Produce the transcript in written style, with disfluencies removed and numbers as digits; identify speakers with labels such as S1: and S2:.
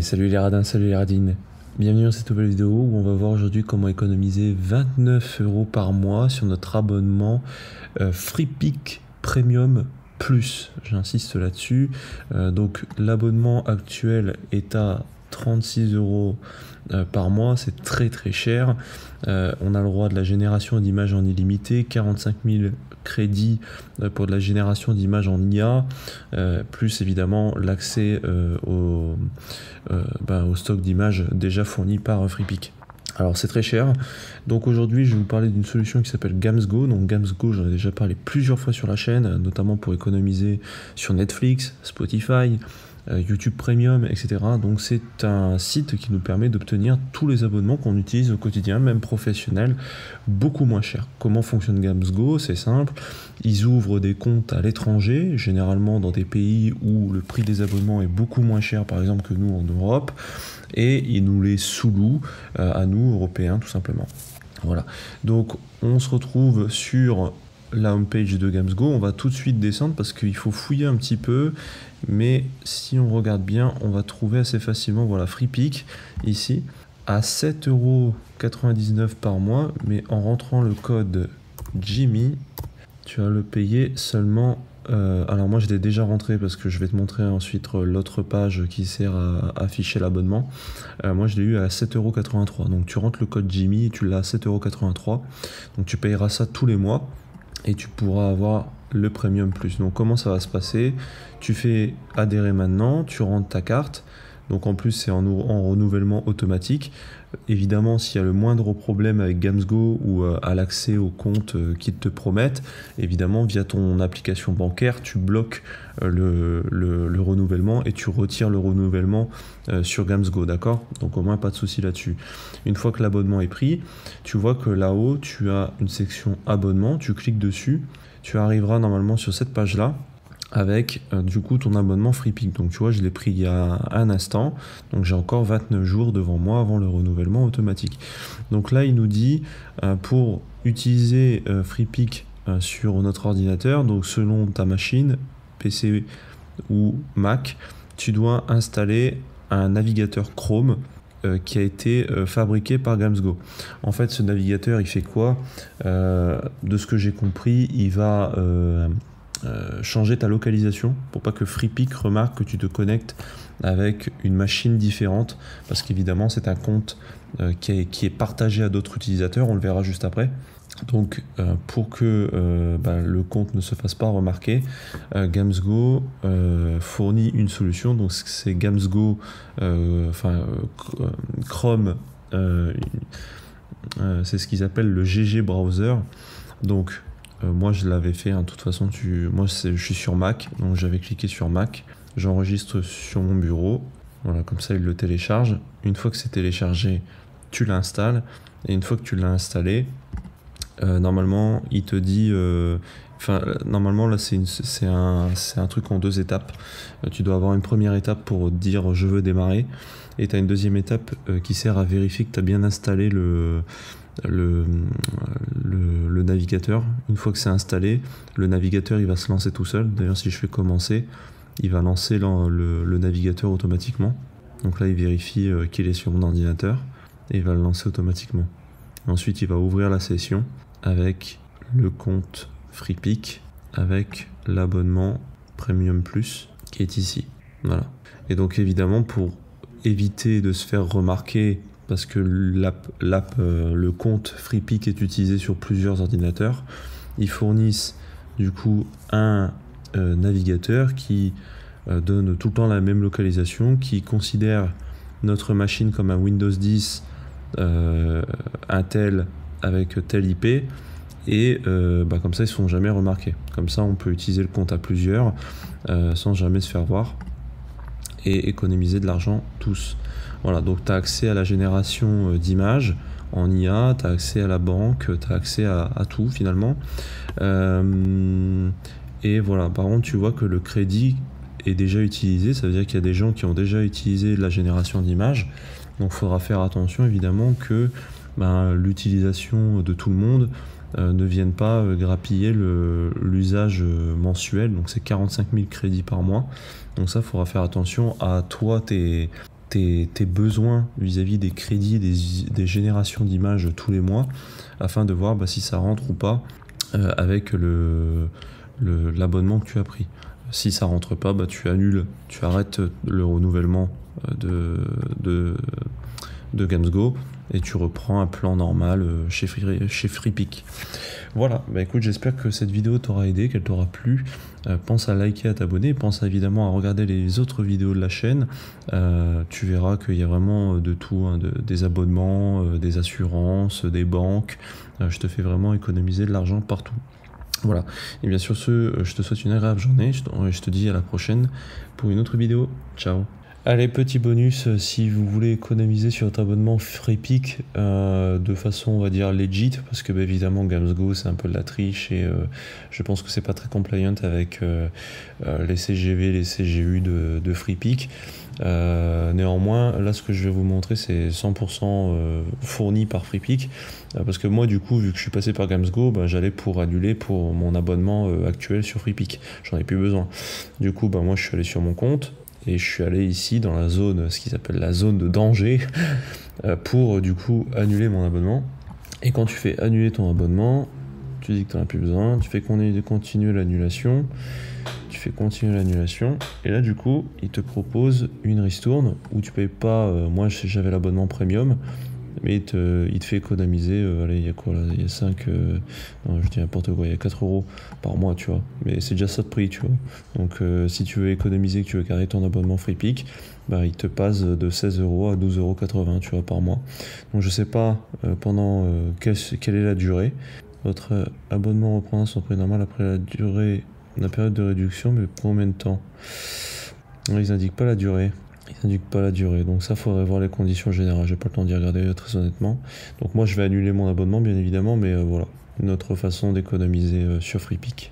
S1: Salut les radins, salut les radines. Bienvenue dans cette nouvelle vidéo où on va voir aujourd'hui comment économiser 29 € par mois sur notre abonnement FreePic Premium Plus. J'insiste là-dessus. Donc l'abonnement actuel est à 36 € par mois, c'est très très cher. On a le droit de la génération d'images en illimité, 45 000 crédits pour de la génération d'images en IA, plus évidemment l'accès au stock d'images déjà fourni par FreePic. Alors c'est très cher, donc aujourd'hui je vais vous parler d'une solution qui s'appelle Gamsgo. Donc Gamsgo, j'en ai déjà parlé plusieurs fois sur la chaîne, notamment pour économiser sur Netflix, Spotify, YouTube Premium, etc. Donc c'est un site qui nous permet d'obtenir tous les abonnements qu'on utilise au quotidien, même professionnels, beaucoup moins cher. Comment fonctionne Gamsgo? C'est simple, ils ouvrent des comptes à l'étranger, généralement dans des pays où le prix des abonnements est beaucoup moins cher, par exemple que nous en Europe, et ils nous les sous-louent à nous, Européens, tout simplement. Voilà, donc on se retrouve sur la homepage de Gamsgo. On va tout de suite descendre parce qu'il faut fouiller un petit peu, mais si on regarde bien, on va trouver assez facilement, voilà, FreePic ici à 7,99 € par mois, mais en rentrant le code Jimmy, tu vas le payer seulement. Alors moi je l'ai déjà rentré parce que je vais te montrer ensuite l'autre page qui sert à afficher l'abonnement. Moi je l'ai eu à 7,83 €. Donc tu rentres le code Jimmy et tu l'as à 7,83 €. Donc tu payeras ça tous les mois et tu pourras avoir le Premium Plus. Donc comment ça va se passer? Tu fais adhérer maintenant, tu rentres ta carte. Donc en plus c'est en renouvellement automatique. Évidemment, s'il y a le moindre problème avec Gamsgo ou à l'accès au compte qu'ils te promettent, évidemment via ton application bancaire, tu bloques le renouvellement et tu retires le renouvellement sur Gamsgo, d'accord? Donc au moins pas de souci là-dessus. Une fois que l'abonnement est pris, tu vois que là-haut tu as une section abonnement, tu cliques dessus, tu arriveras normalement sur cette page-là avec du coup ton abonnement FreePic. Donc tu vois, je l'ai pris il y a un instant, donc j'ai encore 29 jours devant moi avant le renouvellement automatique. Donc là il nous dit pour utiliser FreePic sur notre ordinateur, donc selon ta machine PC ou Mac, tu dois installer un navigateur Chrome qui a été fabriqué par Gamsgo. En fait, ce navigateur il fait quoi? De ce que j'ai compris, il va changer ta localisation pour pas que FreePic remarque que tu te connectes avec une machine différente, parce qu'évidemment c'est un compte qui est partagé à d'autres utilisateurs, on le verra juste après. Donc pour que le compte ne se fasse pas remarquer, Gamsgo fournit une solution. Donc c'est Gamsgo Chrome, c'est ce qu'ils appellent le GG Browser. Donc moi je l'avais fait, de toute façon je suis sur Mac, donc j'avais cliqué sur Mac, j'enregistre sur mon bureau, voilà, comme ça il le télécharge. Une fois que c'est téléchargé, tu l'installes, et une fois que tu l'as installé, normalement il te dit normalement là c'est un truc en deux étapes. Tu dois avoir une première étape pour dire je veux démarrer, et tu as une deuxième étape qui sert à vérifier que tu as bien installé le navigateur. Une fois que c'est installé, le navigateur il va se lancer tout seul. D'ailleurs si je fais commencer, il va lancer le navigateur automatiquement. Donc là il vérifie qu'il est sur mon ordinateur et il va le lancer automatiquement. Ensuite il va ouvrir la session avec le compte FreePic, avec l'abonnement Premium Plus qui est ici. Voilà. Et donc évidemment, pour éviter de se faire remarquer, parce que le compte FreePic est utilisé sur plusieurs ordinateurs, ils fournissent du coup un navigateur qui donne tout le temps la même localisation, qui considère notre machine comme un Windows 10 Intel avec tel IP, et comme ça ils ne sont jamais remarqués. Comme ça on peut utiliser le compte à plusieurs sans jamais se faire voir et économiser de l'argent tous. Voilà, donc tu as accès à la génération d'images en IA, tu as accès à la banque, tu as accès à tout finalement. Et voilà, par contre tu vois que le crédit est déjà utilisé, ça veut dire qu'il y a des gens qui ont déjà utilisé la génération d'images. Donc il faudra faire attention évidemment que l'utilisation de tout le monde ne vienne pas grappiller l'usage mensuel. Donc c'est 45 000 crédits par mois. Donc ça, il faudra faire attention à toi, tes tes besoins vis-à-vis des crédits, des générations d'images tous les mois, afin de voir si ça rentre ou pas avec l'abonnement que tu as pris. Si ça rentre pas, tu annules, tu arrêtes le renouvellement de GamesGo et tu reprends un plan normal chez Freepik. Voilà, écoute, j'espère que cette vidéo t'aura aidé, qu'elle t'aura plu. Pense à liker, à t'abonner, pense évidemment à regarder les autres vidéos de la chaîne. Tu verras qu'il y a vraiment de tout, hein, des abonnements, des assurances, des banques. Je te fais vraiment économiser de l'argent partout. Voilà, et bien sur ce, je te souhaite une agréable journée, je te dis à la prochaine pour une autre vidéo. Ciao. Allez, petit bonus, si vous voulez économiser sur votre abonnement Freepik de façon, on va dire, legit, parce que évidemment GamesGo c'est un peu de la triche et je pense que c'est pas très compliant avec les CGV, les CGU de Freepik. Néanmoins, là ce que je vais vous montrer c'est 100% fourni par Freepik, parce que moi du coup, vu que je suis passé par GamesGo, j'allais pour annuler pour mon abonnement actuel sur Freepik, j'en ai plus besoin. Du coup moi je suis allé sur mon compte et je suis allé ici dans la zone, ce qu'ils appellent la zone de danger, pour du coup annuler mon abonnement. Et quand tu fais annuler ton abonnement, tu dis que tu n'en as plus besoin, tu fais continuer l'annulation, et là du coup il te propose une ristourne où tu payes pas, moi j'avais l'abonnement premium, mais il te fait économiser, allez, il y a quoi là, il y a 5, non je dis n'importe quoi, il y a 4 € par mois, tu vois, mais c'est déjà ça de prix, tu vois. Donc si tu veux économiser, que tu veux carrer ton abonnement Freepik, il te passe de 16 € à 12,80 €, tu vois, par mois. Donc je sais pas pendant quelle est la durée. Votre abonnement reprendra son prix normal après la période de réduction, mais pour combien de temps? Ils indiquent pas la durée. Donc ça, faudrait voir les conditions générales. J'ai pas le temps d'y regarder très honnêtement. Donc moi, je vais annuler mon abonnement, bien évidemment, mais voilà, une autre façon d'économiser sur Freepik.